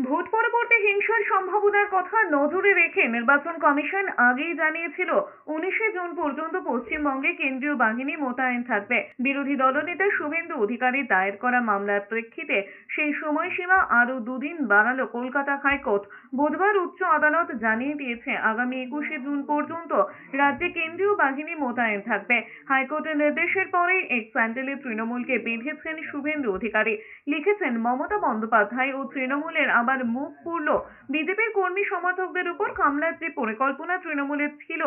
Vote পরবর্তী হিংসার সম্ভাবনার কথা নজরে রেখে নির্বাচন কমিশন আগেই জানিয়েছিল 19শে জুন পর্যন্ত পশ্চিমবঙ্গে কেন্দ্রীয় বাহিনী মোতায়েন থাকবে। বিরোধী দলনেতা শুভেন্দু অধিকারী দায়ের করা মামলার প্রেক্ষিতে সেই সময়সীমা আরও দুদিন বাড়ালো কলকাতা হাইকোর্ট। বুধবার উচ্চ আদালত জানিয়ে দিয়েছে আগামী 21শে জুন পর্যন্ত রাজ্যে কেন্দ্রীয় বাহিনী মোতায়েন থাকবে। হাইকোর্টের নির্দেশের পরেই এক স্যান্ডেলে তৃণমূলকে বেঁধেছেন শুভেন্দু অধিকারী। লিখেছেন, মমতা বন্দ্যোপাধ্যায় ও তৃণমূলের আবার মুখ পুরল। বিজেপির কর্মী সমর্থকদের উপর হামলার যে পরিকল্পনা তৃণমূলের ছিল,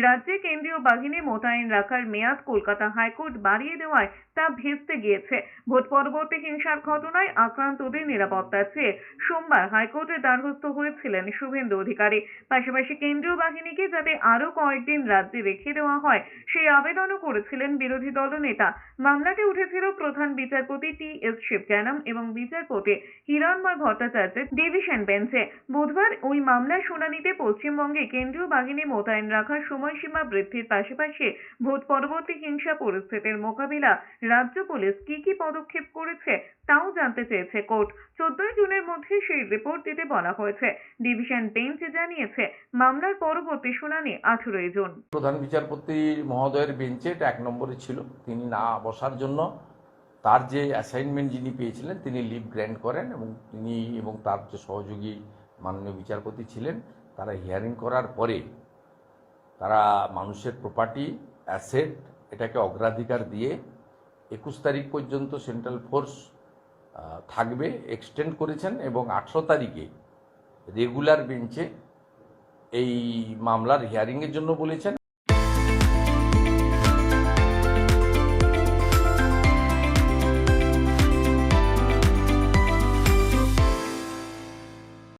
রাজ্যে কেন্দ্রীয় বাহিনী মোতায়েন রাখার মেয়াদ কলকাতা হাইকোর্ট বাড়িয়ে দেওয়ায় তা ভেস্তে গিয়েছে। ভোট পরবর্তী হিংসার ঘটনায় আক্রান্তদের নিরাপত্তা চেয়ে সোমবার হাইকোর্টের দ্বারস্থ হয়েছিলেন শুভেন্দু অধিকারী। পাশাপাশি কেন্দ্রীয় বাহিনীকে যাতে আরও কয়েকদিন রাজ্যে রেখে দেওয়া হয় সেই আবেদনও করেছিলেন বিরোধী দলনেতা। মামলাটি উঠেছিল প্রধান বিচারপতি টি.এস. শিবজ্ঞানম এবং বিচারপতি হিরণময় ভট্টাচার্যের ডিভিশন বেঞ্চে। বুধবার ওই মামলার শুনানিতে পশ্চিমবঙ্গে কেন্দ্রীয় বাহিনী মোতায়েন রাখার সময়সীমা বৃদ্ধির পাশাপাশি ভোট পরবর্তী হিংসা পরিস্থিতির মোকাবিলা রাজ্য পুলিশ কি পদক্ষেপ করেছে তাও জানতে চেয়েছে কোর্ট। 14 জুনের মধ্যে সেই রিপোর্ট দিতে বলা হয়েছে। ডিভিশন বেঞ্চ জানিয়েছে মামলার পরবর্তী শুনানি 18 জুন। প্রধান বিচারপতি মহোদয়ের বেঞ্চে এটা 1 নম্বরে ছিল। তিনি না বসার জন্য তার যে অ্যাসাইনমেন্ট যিনি পেয়েছিলেন তিনি লিভ গ্র্যান্ট করেন এবং তিনি এবং তার যে সহযোগী মাননীয় বিচারপতি ছিলেন তারা হিয়ারিং করার পরে তারা মানুষের প্রপার্টি অ্যাসেট এটাকে অগ্রাধিকার দিয়ে 21 তারিখ পর্যন্ত সেন্ট্রাল ফোর্স থাকবে এক্সটেন্ড করেছেন এবং 18 তারিখে রেগুলার বেঞ্চে এই মামলার হিয়ারিংয়ের জন্য বলেছেন।